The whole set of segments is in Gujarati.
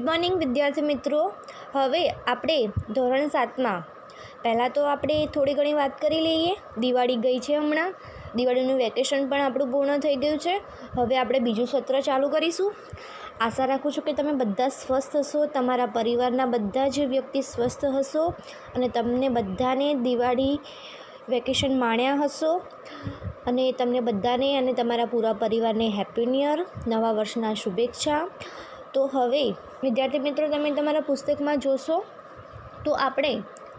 મોર્નિંગ વિદ્યાર્થી મિત્રો, હવે આપણે ધોરણ 7માં પહેલાં તો આપણે થોડી ઘણી વાત કરી લઈએ. દિવાળી ગઈ છે, હમણાં દિવાળીનું વેકેશન પણ આપણું પૂર્ણ થઈ ગયું છે. હવે આપણે બીજું સત્ર ચાલુ કરીશું. આશા રાખું છું કે તમે બધા સ્વસ્થ હશો, તમારા પરિવારના બધા જ વ્યક્તિ સ્વસ્થ હશો અને તમને બધાને દિવાળી વેકેશન માણ્યા હશો અને તમને બધાને અને તમારા પૂરા પરિવારને હેપી ન્યૂ યર, નવા વર્ષના શુભેચ્છા. તો હવે વિદ્યાર્થી મિત્રો, તમે તમારા પુસ્તકમાં જોશો તો આપણે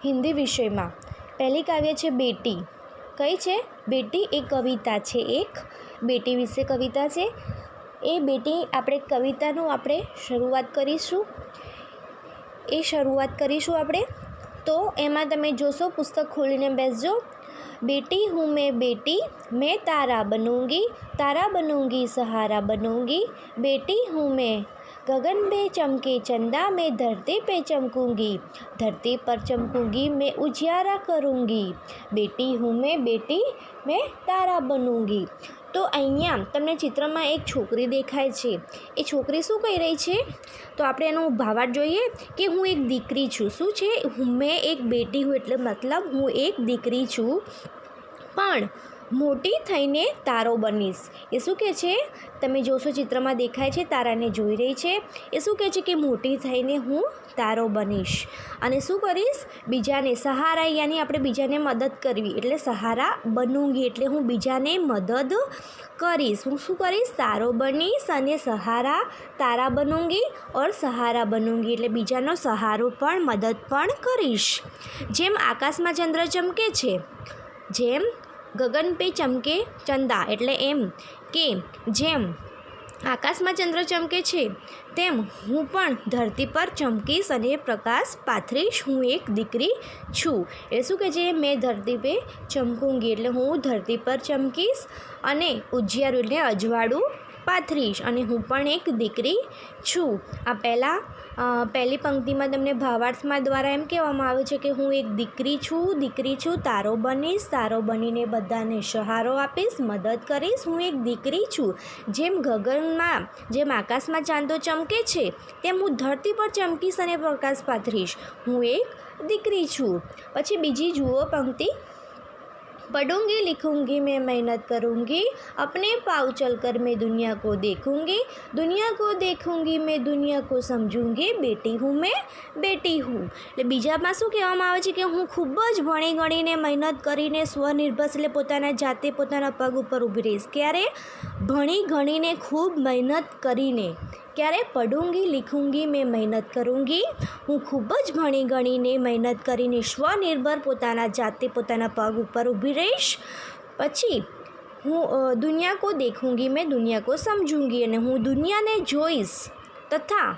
હિન્દી વિષયમાં પહેલી કાવ્ય છે બેટી. કઈ છે? બેટી એ કવિતા છે, એક બેટી વિશે કવિતા છે. એ બેટી આપણે કવિતાનું આપણે શરૂઆત કરીશું આપણે. તો એમાં તમે જોશો, પુસ્તક ખોલીને બેસજો. बेटी हूँ मैं तारा बनूँगी सहारा बनूँगी. बेटी हूँ मैं गगन में चमके चंदा, मैं धरती पे चमकूँगी, धरती पर चमकूँगी, मैं उजियारा करूँगी. बेटी हूँ मैं तारा बनूँगी. તો અહીંયા તમને ચિત્રમાં એક છોકરી દેખાય છે. એ છોકરી શું કહી રહી છે? તો આપણે એનો ભાવાર્થ જોઈએ કે હું એક દીકરી છું. શું છે? મેં એક બેટી હું, એટલે મતલબ હું એક દીકરી છું, પણ મોટી થઈને તારો બનીશ. એ શું કહે છે? તમે જોશો ચિત્રમાં દેખાય છે, તારાને જોઈ રહી છે. એ શું કહે છે કે મોટી થઈને હું તારો બનીશ અને શું કરીશ? બીજાને સહારા, યાની આપણે બીજાને મદદ કરવી, એટલે સહારા બનૂંગી, એટલે હું બીજાને મદદ કરીશ. હું શું કરીશ? તારો બનીશ અને સહારા તારા બનૂંગી ઓર સહારા બનૂંગી, એટલે બીજાનો સહારો પણ મદદ પણ કરીશ. જેમ આકાશમાં ચંદ્ર ચમકે છે, જેમ ગગન પે ચમકે ચંદા, એટલે એમ કે જેમ આકાશમાં ચંદ્ર ચમકે છે તેમ હું પણ ધરતી પર ચમકીશ અને પ્રકાશ પાથરીશ. હું એક દીકરી છું. એ શું કહે છે? મેં ધરતી પે ચમકૂંગી, એટલે હું ધરતી પર ચમકીશ અને ઉજિયારું એટલે અજવાળું પાથરીશ અને હું પણ એક દીકરી છું. આ પહેલી પંક્તિમાં તમને ભાવાર્થમાં દ્વારા એમ કહેવામાં આવે છે કે હું એક દીકરી છું, તારો બનીશ, તારો બનીને બધાને સહારો આપીશ, મદદ કરીશ. હું એક દીકરી છું. જેમ ગગનમાં, જેમ આકાશમાં ચાંદો ચમકે છે, તેમ હું ધરતી પર ચમકીશ અને પ્રકાશ પાથરીશ. હું એક દીકરી છું. પછી બીજી જુઓ પંક્તિ. पढ़ूंगी लिखूंगी मैं मेहनत करूंगी, अपने पाँव चलकर मैं दुनिया को देखूंगी मैं दुनिया को समझूंगी. बेटी हूँ એટલે બીજામાં શું કહેવામાં આવે છે કે હું ખૂબ જ ભણી ગણીને મહેનત કરીને સ્વનિર્ભર, એટલે પોતાના જાતે પોતાના પગ ઉપર ઊભી રહીશ. ક્યારે? ભણી ગણીને ખૂબ મહેનત કરીને. ક્યારે? પઢૂંગી લિખૂંગી મેં મહેનત કरूंगी, હું ખૂબ જ ભણી ગણીને મહેનત કરીને સ્વનિર્ભર પોતાના જાતે પોતાના પગ ઉપર ઊભી રહીશ. પછી હું દુનિયા કો દેખूंगी મેં દુનિયા કો સમજूंगी, અને હું દુનિયાને જોઈશ તથા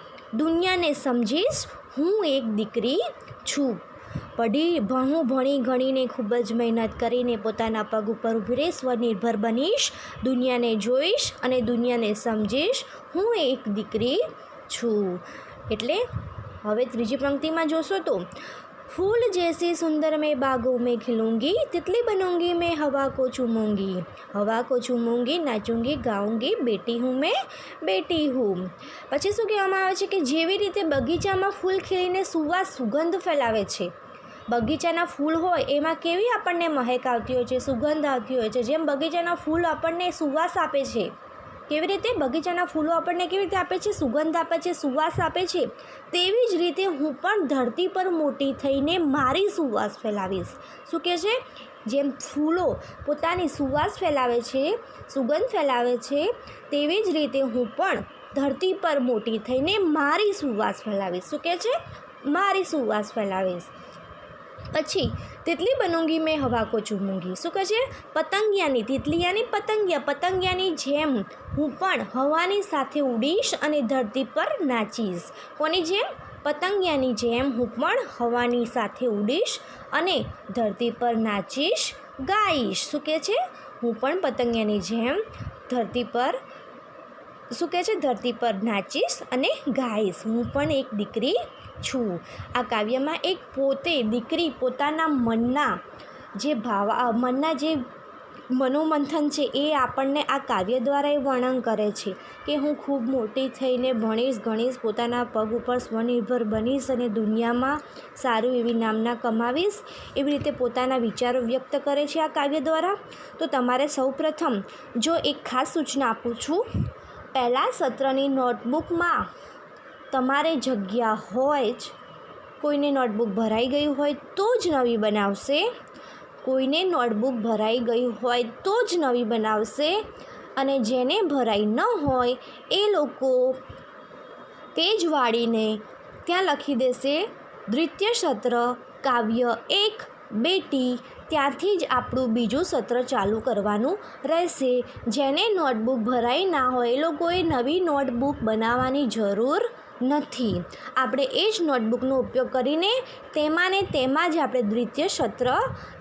દુનિયાને સમજીશ. હું એક દીકરી છું. હું ભણી ગણીને ખૂબ જ મહેનત કરીને પોતાના પગ ઉપર ઊભી રહીશ, સ્વનિર્ભર બનીશ, દુનિયાને જોઈશ અને દુનિયાને સમજીશ. હું એક દીકરી છું. એટલે હવે ત્રીજી પંક્તિમાં જોશો તો, फूल जैसी सुंदर मैं बागों में खिलूँगी, तितली बनूँगी मैं हवा को चूमूँगी, नाचूँगी गाऊँगी, बेटी हूँ मैं बेटी हूँ. પછી શું કહેવામાં આવે છે કે જેવી રીતે બગીચામાં ફૂલ ખીલીને સુગંધ ફેલાવે છે, બગીચાના ફૂલ હોય એમાં કેવી આપણને મહેક આવતી હોય છે, સુગંધ આવતી હોય છે. જેમ બગીચાના ફૂલ આપણને સુવાસ આપે છે, કેવી રીતે બગીચાના ફૂલો આપણને કેવી રીતે આપે છે? સુગંધ આપે છે, સુવાસ આપે છે. તેવી જ રીતે હું પણ ધરતી પર મોટી થઈને મારી સુવાસ ફેલાવીશ. શું કહે છે? જેમ ફૂલો પોતાની સુવાસ ફેલાવે છે, સુગંધ ફેલાવે છે, તેવી જ રીતે હું પણ ધરતી પર મોટી થઈને મારી સુવાસ ફેલાવીશ. શું કહે છે? મારી સુવાસ ફેલાવીશ. પછી તિતલી બનૂંગી મેં હવા કો ચૂમૂંગી. શું કહે છે? પતંગિયાની, તિતલિયાની પતંગિયાની જેમ હું પણ હવાની સાથે ઉડીશ અને ધરતી પર નાચીશ. કોની જેમ? પતંગિયાની જેમ હું પણ હવાની સાથે ઉડીશ અને ધરતી પર નાચીશ, ગાઈશ. શું કહે છે? હું પણ પતંગિયાની જેમ ધરતી પર નાચીશ અને ગાઈશ. હું પણ એક દીકરી છું. આ કાવ્યમાં એક દીકરી પોતાના મનના જે મનોમંથન છે એ આપણને આ કાવ્ય દ્વારા એ વર્ણન કરે છે કે હું ખૂબ મોટી થઈને ભણીશ ગણીશ, પોતાના પગ ઉપર સ્વનિર્ભર બનીશ અને દુનિયામાં સારું એવી નામના કમાવીશ, એવી રીતે પોતાના વિચારો વ્યક્ત કરે છે આ કાવ્ય દ્વારા. તો તમારે સૌપ્રથમ જો એક ખાસ સૂચના આપું છું, પહેલાં સત્રની નોટબુકમાં તમારે જગ્યા હોય જ, કોઈને નોટબુક ભરાઈ ગયું હોય તો જ નવી બનાવશે, કોઈને નોટબુક ભરાઈ ગઈ હોય તો જ નવી બનાવશે, અને જેને ભરાઈ ન હોય એ લોકો પેજ વાળીને ત્યાં લખી દેશે દ્વિતીય સત્ર કાવ્ય 1 બેટી. ત્યાંથી જ આપણું બીજું સત્ર ચાલુ કરવાનું રહેશે. જેને નોટબુક ભરાઈ ના હોય એ લોકોએ નવી નોટબુક બનાવવાની જરૂર નથી. આપણે એ જ નોટબુકનો ઉપયોગ કરીને તેમાં જ આપણે દ્વિતીય સત્ર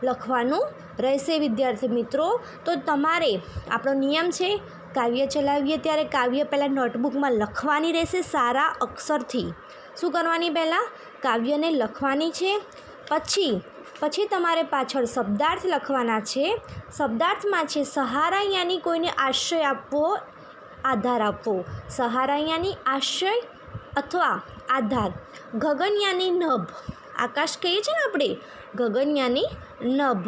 લખવાનું રહેશે વિદ્યાર્થી મિત્રો. તો તમારે આપણો નિયમ છે, કાવ્ય ચલાવીએ ત્યારે કાવ્ય પહેલાં નોટબુકમાં લખવાની રહેશે સારા અક્ષરથી. શું કરવાની? પહેલાં કાવ્યને લખવાની છે, પછી તમારે પાછળ શબ્દાર્થ લખવાના છે. શબ્દાર્થમાં છે સહારા યાની કોઈને આશ્રય આપવો, આધાર આપવો. સહારા યાની આશ્રય અથવા આધાર. ગગનયાની નભ, આકાશ કહીએ છીએ ને આપણે, ગગનયાની નભ.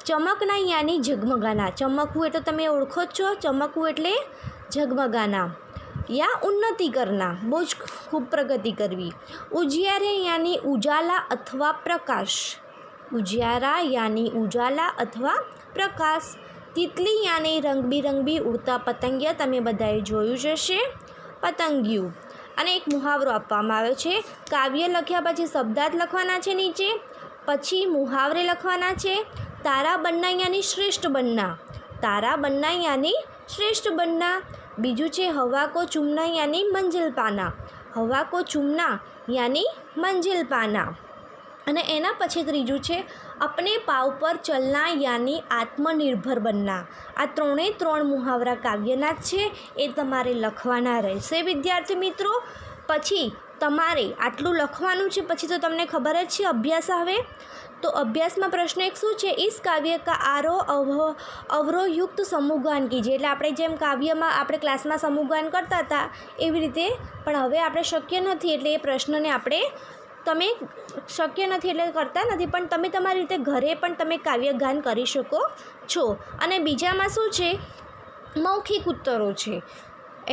ચમકના યાની ઝગમગાના, ચમકવું એટલે તમે ઓળખો જ છો, ચમકવું એટલે ઝગમગાના. યા ઉન્નતિ કરના, બહુ જ ખૂબ પ્રગતિ કરવી. ઉજિયારે યાની ઉજાલા અથવા પ્રકાશ, ઉજિયારા યાની ઉજાલા અથવા પ્રકાશ. તિતલી યાની રંગબેરંગી ઉડતા પતંગિયા, તમે બધાએ જોયું જ હશે, પતંગિયું. અને એક મુહાવરો આપવામાં આવ્યો છે. કાવ્ય લખ્યા પછી શબ્દાર્થ લખવાના છે નીચે, પછી મુહાવરે લખવાના છે. તારા બન્ના યાની શ્રેષ્ઠ બન્ના, તારા બન્ના યાની શ્રેષ્ઠ બન્ના. બીજું છે હવા કો ચૂમના યાની મંજિલ પાના, હવા કો ચૂમના યાની મંજિલ પાના. અને એના પછી ત્રીજું છે અપને પાવ પર ચલના યાની આત્મનિર્ભર બનના. આ ત્રણ મુહાવરા કાવ્યના જ છે, એ તમારે લખવાના રહેશે વિદ્યાર્થી મિત્રો. પછી તમારે આટલું લખવાનું છે, પછી તો તમને ખબર જ છે અભ્યાસ આવે. તો અભ્યાસમાં પ્રશ્ન એક શું છે? ઇસ કાવ્ય કા અવરોહયુક્ત સમૂહગાન કીજીએ. એટલે આપણે જેમ કાવ્યમાં આપણે ક્લાસમાં સમૂહગાન કરતા હતા એવી રીતે, પણ હવે આપણે શક્ય નથી, એટલે એ પ્રશ્નને આપણે કરતા નથી, પણ તમે તમારી રીતે ઘરે પણ તમે કાવ્યગાન કરી શકો છો. અને બીજામાં શું છે? મૌખિક ઉત્તરો છે.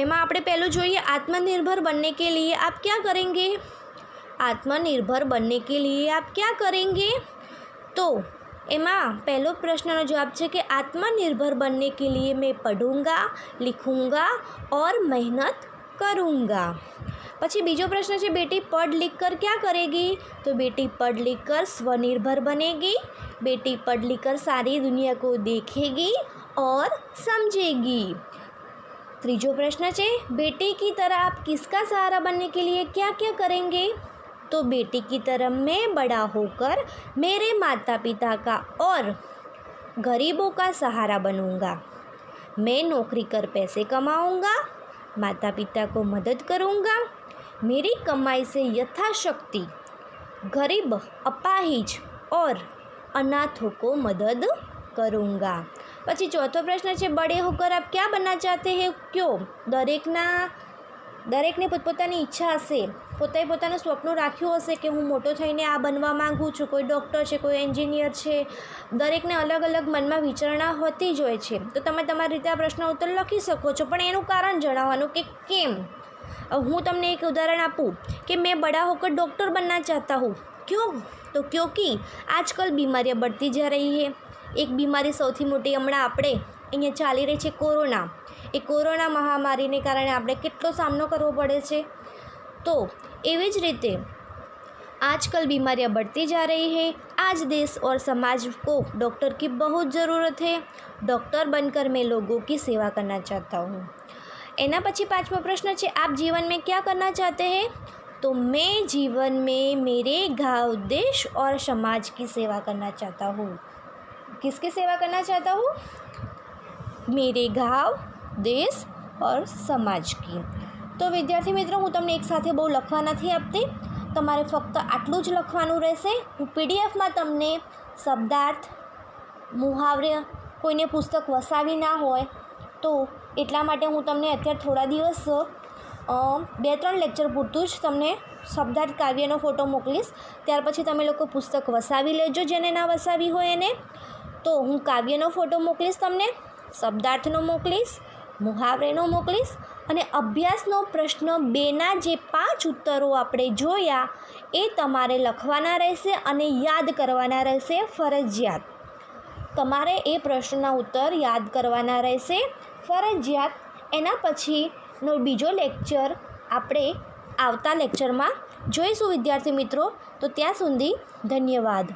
એમાં આપણે પહેલું જોઈએ, આત્મનિર્ભર બનને કે लिए आप क्या करेंगे, आत्मनिर्भर बनने के लिए आप क्या करेंगे. तो એમાં પહેલો પ્રશ્નનો જવાબ છે કે આત્મનિર્ભર बनने के लिए मैं पढ़ूंगा, लिखूंगा और मेहनत करूंगा. પછી બીજો પ્રશ્ન છે બેટી પढ़ लिख कर क्या करेगी. तो बेटी पढ़ लिख कर स्वनिर्भर बनेगी, बेटी पढ़ लिख कर सारी दुनिया को देखेगी और समझेगी. ત્રીજો પ્રશ્ન છે बेटी की तरह आप किसका सहारा बनने के लिए क्या क्या करेंगे. तो बेटी की तरह मैं बड़ा होकर मेरे माता पिता का और गरीबों का सहारा बनूंगा, मैं नौकरी कर पैसे कमाऊंगा, माता पिता को मदद करूंगा, मेरी कमाई से यथाशक्ति गरीब, अपाहिज और अनाथों को मदद करूंगा. પછી ચોથો પ્રશ્ન છે बड़े होकर आप क्या बनना चाहते हैं, क्यों. દરેકને પોતપોતાની ઈચ્છા હશે, પોતાનું સ્વપ્ન રાખ્યું હશે કે હું મોટો થઈને આ બનવા માગું છું. કોઈ ડૉક્ટર છે, કોઈ એન્જિનિયર છે, દરેકને અલગ અલગ મનમાં વિચારણા હોતી જ હોય છે. તો તમે તમારી રીતે આ પ્રશ્ન ઉત્તર લખી શકો છો, પણ એનું કારણ જણાવવાનું કે કેમ. હું તમને એક ઉદાહરણ આપું કે मैं बड़ा होकर डॉक्टर बनना चाहता हूँ, क्यों. तो क्योंकि आजकल बीमारियाँ बढ़ती जा रही है. एक बीमारी સૌથી મોટી હમણાં આપણે અહીંયા ચાલી રહી છે કોરોના. એ કોરોના મહામારીને કારણે આપણે કેટલો સામનો કરવો પડે છે. તો એવી જ રીતે आजकल बीमारियाँ बढ़ती जा रही है. आज देश और समाज को डॉक्टर की बहुत ज़रूरत है. डॉक्टर बनकर मैं लोगों की सेवा करना चाहता हूँ. एना पछी पांचवा प्रश्न है आप जीवन में क्या करना चाहते हैं. तो मैं जीवन में मेरे गाँव, देश और समाज की सेवा करना चाहता हूँ. किसकी सेवा करना चाहता हूँ. मेरे गाँव, देश और समाज की. तो विद्यार्थी मित्रों હું તમને એક સાથે બહુ લખવા નથી આપતી, તમારે ફક્ત આટલું જ લખવાનું રહેશે. હું પીડીએફમાં તમને શબ્દાર્થ, મુહાવરે કોઈને પુસ્તક વસાવી ના હોય તો એટલા માટે હું તમને અત્યારે થોડા દિવસ 2-3 લેક્ચર પૂરતું જ તમને શબ્દાર્થ કાવ્યનો ફોટો મોકલીશ. ત્યાર પછી તમે લોકો પુસ્તક વસાવી લેજો, જેને ના વસાવી હોય એને. તો હું કાવ્યનો ફોટો મોકલીશ તમને, શબ્દાર્થનો મોકલીશ, મુહાવરેનો મોકલીશ અને અભ્યાસનો પ્રશ્ન 2ના જે 5 ઉત્તરો આપણે જોયા એ તમારે લખવાના રહેશે અને યાદ કરવાના રહેશે ફરજિયાત. તમારે એ પ્રશ્નના ઉત્તર યાદ કરવાના રહેશે ફરજિયાત. એના પછીનો બીજો લેક્ચર આપણે આવતા લેક્ચરમાં જોઈશું વિદ્યાર્થી મિત્રો. તો ત્યાં સુધી ધન્યવાદ.